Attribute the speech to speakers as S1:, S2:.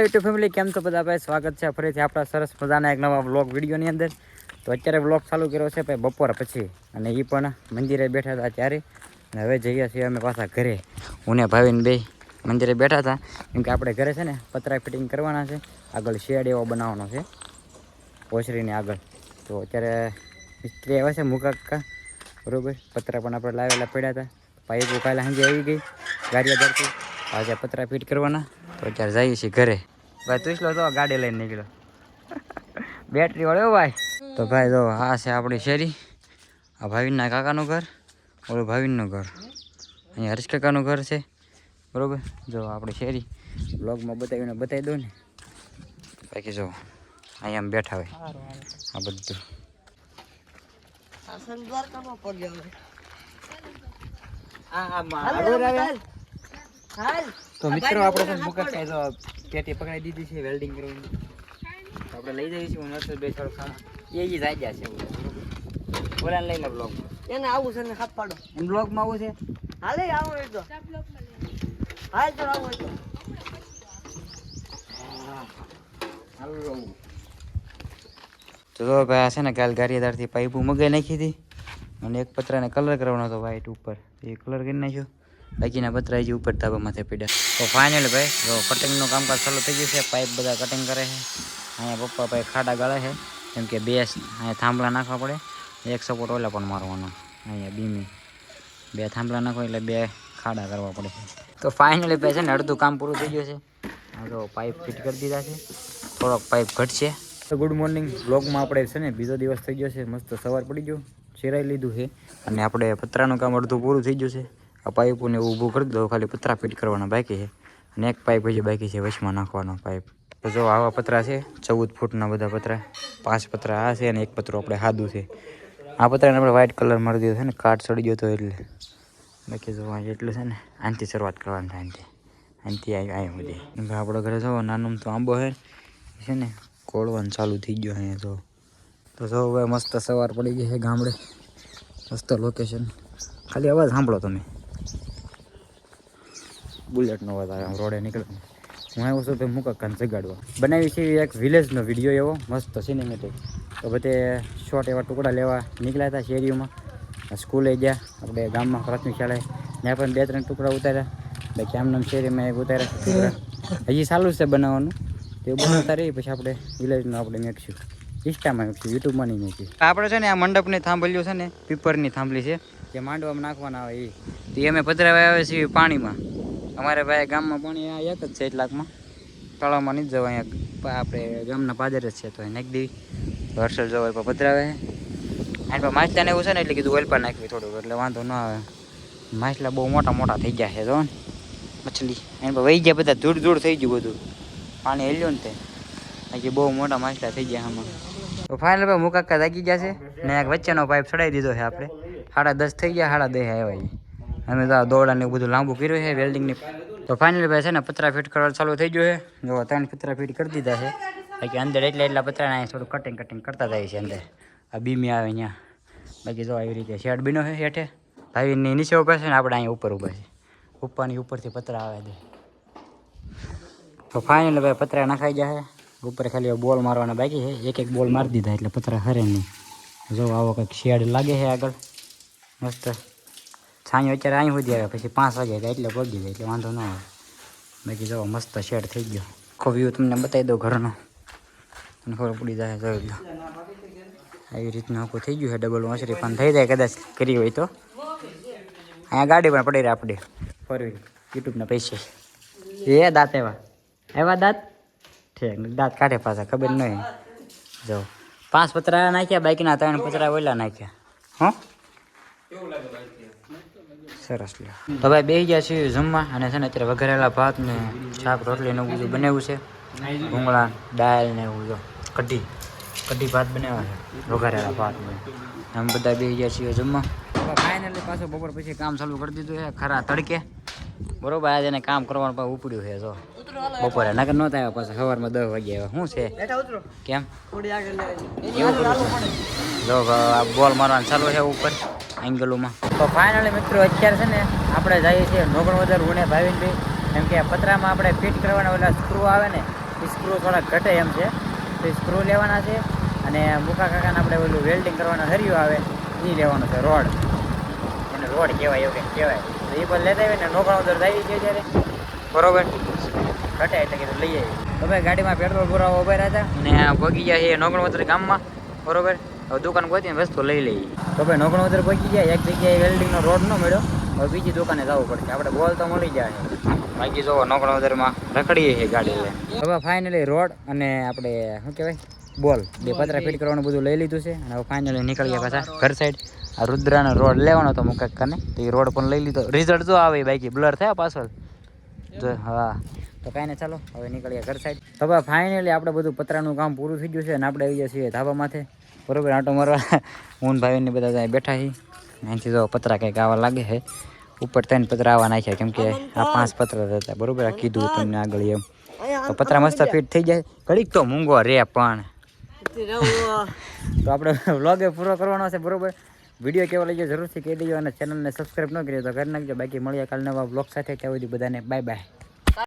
S1: YouTube family કેમ છો બધા ભાઈ? સ્વાગત છે ફરીથી આપણા સરસ મજાના એક નવા વ્લોગ વિડીયોની અંદર. તો અત્યારે વ્લોગ ચાલુ કર્યો છે ભાઈ બપોર પછી, અને એ પણ મંદિરે બેઠા હતા ત્યારે. અને હવે જઈએ છીએ અમે પાછા ઘરે. હું ને ભાવિન બે મંદિરે બેઠા હતા, કેમ કે આપણે ઘરે છે ને પતરા ફિટિંગ કરવાના છે. આગળ શેડ એવો બનાવવાનો છે ઓસરીની આગળ. તો અત્યારે મિસ્ત્રી આવ્યા છે મુકાકા, બરોબર. પતરા પણ આપણે લાવેલા પડ્યા હતા. પાઇપો કાલે સાંજે આવી ગઈ ગાડીયાદારથી. આજે પતરા ફિટ કરવાના. તો અત્યારે જઈએ છીએ ઘરે. ભાઈ તુસલો તો ગાડી લઈને નીકળ્યો, બેટરી વાળો ભાઈ. તો ભાઈ જો આ છે આપણી શેરી. આ ભાવિનના કાકાનું ઘર, ઓલું ભાવિનનું ઘર, અહીંયા હર્ષ કાકાનું ઘર છે, બરોબર. જો આપણી શેરી બ્લોગમાં બતાવી દો ને. બાકી જો અહીંયા બેઠા હોય આ બધું. તો મિત્રો આપણે મુકાઈ જો પેટી પકડાઈ દીધી છે વેલ્ડિંગ કરવાની. આપણે લઈ જઈએ છીએ નર્સરી બે થોડું ખાવા એ જ જાય છે. બોલા લઈ લે બ્લોગ એને આવું છે ને હાથ પાડો એમ બ્લોગમાં આવું છે. હાલે આવો એ તો હાલ તો આવો તો હાલો. તો ભાઈ છે ને કાલ ગાડીદારથી પાઇપો મગાઈ નાખી હતી, અને એક પતરાને કલર કરવાનો હતો વ્હાઈટ ઉપર, એ કલર કરી નાખ્યો. બાકીના પતરા જે ઉપર ધાબા માથે પડ્યા. તો ફાઇનલ ભાઈ જો કટિંગનું કામકાજ ચાલુ થઈ ગયું છે. પાઇપ બધા કટિંગ કરે છે. અહીંયા પપ્પા ભાઈ ખાડા ગાળે છે, કેમ કે બે અહીંયા થાંભલા નાખવા પડે. એક સપોર્ટ ઓલા પણ મારવાનો, અહીંયા બીમી બે થાંભલા નાખો એટલે બે ખાડા કરવા પડે. તો ફાઇનલી ભાઈ છે ને અડધું કામ પૂરું થઈ ગયું છે. આ તો પાઇપ ફિટ કરી દીધા છે, થોડોક પાઇપ ઘટશે. તો ગુડ મોર્નિંગ બ્લોગમાં આપણે છે ને બીજો દિવસ થઈ ગયો છે. મસ્ત સવાર પડી ગયો, ચેરાઈ લીધું છે, અને આપણે પતરાનું કામ અડધું પૂરું થઈ ગયું છે. આ પાઇપોને ઊભું કરી દો, ખાલી પતરા ફિટ કરવાના બાકી છે. અને એક પાઇપ હજી બાકી છે વચમાં નાખવાનો પાઇપ. તો જો આવા પતરા છે 14 ફૂટના બધા પતરા. 5 પતરા આ છે અને એક પતરો આપણે સાદું છે. આ પતરાને આપણે વ્હાઈટ કલર મારી દીધો છે ને, કાટ ચડી ગયો તો એટલે. બાકી જો એટલું છે ને આનથી શરૂઆત કરવાની થાય, આનથી અહીં સુધી. આપણો ઘરે જો નાનું તો આંબો છે ને કોળવાનું ચાલુ થઈ ગયો અહીંયા. તો જો હવે મસ્ત સવાર પડી ગઈ છે ગામડે, મસ્ત લોકેશન. ખાલી અવાજ સાંભળો તમે, બુલેટનો અવાજ આવે રોડે નીકળે. હું આવ્યો છું તો મુકાકાને જગાડવા. બનાવી છે એક વિલેજનો વિડીયો એવો મસ્ત સિનેમેટિક. તો બધે શોર્ટ એવા ટુકડા લેવા નીકળ્યા હતા શેરીઓમાં. સ્કૂલે ગયા આપણે ગામમાં પ્રાથમિક શાળાએ, ત્યાં પણ 2-3 ટુકડા ઉતાર્યા. બાકી આમનામ શેરીમાં એક ઉતાર્યા ટુકડા. હજી ચાલુ છે બનાવવાનું, તે બનાવતા રહી પછી આપણે વિલેજનું આપણે મેકશું, ઇન્સ્ટામાં મેકશું, યુટ્યુબમાં નહીં મેકશું. આપણે છે ને આ મંડપની થાંભલીઓ છે ને પીપરની થાંભલી છે, જે માંડવામાં નાખવાના આવે એ અમે પધરાવા આવે છે પાણીમાં. અમારે ભાઈ ગામમાં પાણી આ એક જ છે એટલાકમાં, તળાવમાં નહીં જવા. અહીંયા આપણે ગામના પાદર જ છે, તો એ નાખી દેવી. હર્ષલ જવાય પણ પધરાવે અને પણ માછલાને એવું છે ને એટલે કીધું વેલપા નાખવી થોડુંક, એટલે વાંધો ન આવે. માછલા બહુ મોટા મોટા થઈ ગયા છે જો ને મછલી, એને પણ વહી ગયા બધા, ધૂળ થઈ ગયું બધું, પાણી હેલ્યું ને તે બાકી બહુ મોટા માછલા થઈ ગયા આમાં. તો ફાઇનલ ભાઈ મુકાકા જાગી ગયા છે ને એક વચ્ચેનો પાઇપ ચડાવી દીધો છે આપણે. 10:30 થઈ ગયા, 10:30 આવ્યા. અમે તો દોરડાને એવું બધું લાંબુ કર્યું છે વેલ્ડિંગની. તો ફાઇનલી ભાઈ છે ને પતરા ફિટ કરવા ચાલુ થઈ ગયું છે. જો 3 પતરા ફિટ કરી દીધા છે. બાકી અંદર એટલા પતરા થોડું કટિંગ કરતા જાય છે અંદર. આ બીમી આવે અહીંયા. બાકી જો આવી રીતે શેડ બીનો છે હેઠે. ભાઈની નીચે ઊભા છે ને આપણે અહીંયા ઉપર ઊભા છે. ઉપરની ઉપરથી પતરા આવે છે. તો ફાઇનલી ભાઈ પતરા નખાઈ ગયા છે. ઉપર ખાલી બોલ મારવાના બાકી છે. એક બોલ મારી દીધા એટલે પતરા હરે નહીં. જો આવો કંઈક શેડ લાગે છે આગળ મસ્ત. છાંયો અત્યારે અહીં સુધી આવે, પછી 5 વાગે એટલે પગી જાય એટલે વાંધો ન આવે. બાકી જો મસ્ત શેડ થઈ ગયો. આખો વ્યૂ તમને બતાવી દો ઘરનો, તમને ખબર પડી જાય. જોઈ લો આવી રીતનું આખું થઈ ગયું છે. ડબલ ઓસરી પણ થઈ જાય કદાચ કરી હોય તો. અહીંયા ગાડી પણ પડી રહે આપણી 4 વ્હીલ, યુટ્યુબના પૈસે. એ દાંત એવા દાંત ઠીક દાંત કાઢે પાછા ખબર નહીં. જો 5 પતરા નાખ્યા, બાકીના 3 પતરા ઓલા નાખ્યા. હો સરસ લે. તો ભાઈ બેસી ગયા છીએ જમવા, અને છે ને અત્યારે વઘારેલા ભાત ને શાક રોટલી ને એવું બધું બનાવ્યું છે. ભૂંગળા દાળ ને એવું જો કઢી ભાત બનાવ્યા છે, વઘારેલા ભાત ને. અમે બધા બેસી ગયા છીએ જમવા. ફાઇનલી પાછું બપોર પછી કામ ચાલુ કરી દીધું છે ખરા તડકે, બરોબર. આજે એને કામ કરવાનું પણ ઉપડ્યું છે. જો બપોરે નગર નહોતા આવ્યા, પાછા સવારમાં 10 વાગે આવ્યા. શું છે કેમ જો બોલ મારવાનું ચાલુ છે ઉપર એંગલોમાં. તો ફાઇનલી મિત્રો અત્યારે છે ને આપણે જઈએ છીએ નોગણવદર ઉણે ભાવિનભાઈ, કેમ કે પતરામાં આપણે ફિટ કરવાના ઓલા સ્ક્રૂ આવે ને સ્ક્રૂ થોડા ઘટે એમ છે, તો સ્ક્રૂ લેવાના છે. અને મુકા કાકાને આપણે ઓલું વેલ્ડિંગ કરવાના હરિયો આવે એ લેવાનો છે, રોડ, એને રોડ કહેવાય એવું કંઈક કહેવાય. તો એ પણ લેતા આવીને નોકરા ઉધર આવી છે ત્યારે, બરોબર ઘટે એટલે કીધું લઈ આવી. તો ભાઈ ગાડીમાં પેટ્રોલ પુરાવા ઉભા રહ્યા હતા અને પહોંચી ગયા છે નોકણવદર ગામમાં, બરોબર. હવે દુકાન પહોંચીને વસ્તુ લઈ લઈએ. તો ભાઈ નોકણવદર પહોંચી ગયા, એક જગ્યાએ વેલ્ડિંગનો રોડ ન મળ્યો, હવે બીજી દુકાને જવું પડશે. આપણે બોલ તો મળી જાય, બાકી જો નોકણવદરમાં રખડીએ છીએ ગાડી લઈને. હવે ફાઇનલી રોડ અને આપણે શું કહેવાય બોલ બે પતરા ફિટ કરવાનું બધું લઈ લીધું છે. અને હવે ફાઇનલી નીકળી ગયા પાછા ઘર સાઈડ. આ રુદ્રાનો રોડ લેવાનો હતો મુકાક કને, તો એ રોડ પણ લઈ લીધો. રિઝલ્ટ જો આવે બાકી બ્લર થયા પાછળ જો. હા તો કાંઈ ને, ચાલો હવે નીકળીએ ઘર સાઈડ. તો હવે ફાઇનલી આપણે બધું પતરાનું કામ પૂરું થઈ ગયું છે અને આપણે આવી ગયા છીએ ધાબા માથે, બરોબર. આંટો મારવા હું ભાઈને બધા ત્યાં બેઠા છીએ. અહીંથી જો પતરા કંઈક આવવા લાગે છે. ઉપર 3 પતરા આવવા નાખ્યા, કેમ કે આ 5 પતરા હતા, બરોબર. આ કીધું તમને આગળ એમ. તો પતરા મસ્ત ફિટ થઈ જાય. ઘડીક તો મૂંગો રે પણ તો આપણે વ્લોગ પૂરો કરવાનો છે, બરોબર. વિડીયો કેવો લાગ્યો જરૂરથી કહી દેજો અને ચેનલને સબસ્ક્રાઈબ ન કરી તો કરી નાખજો. બાકી મળીએ કાલ નવા વ્લોગ સાથે. ત્યાં સુધી બધાને બાય બાય.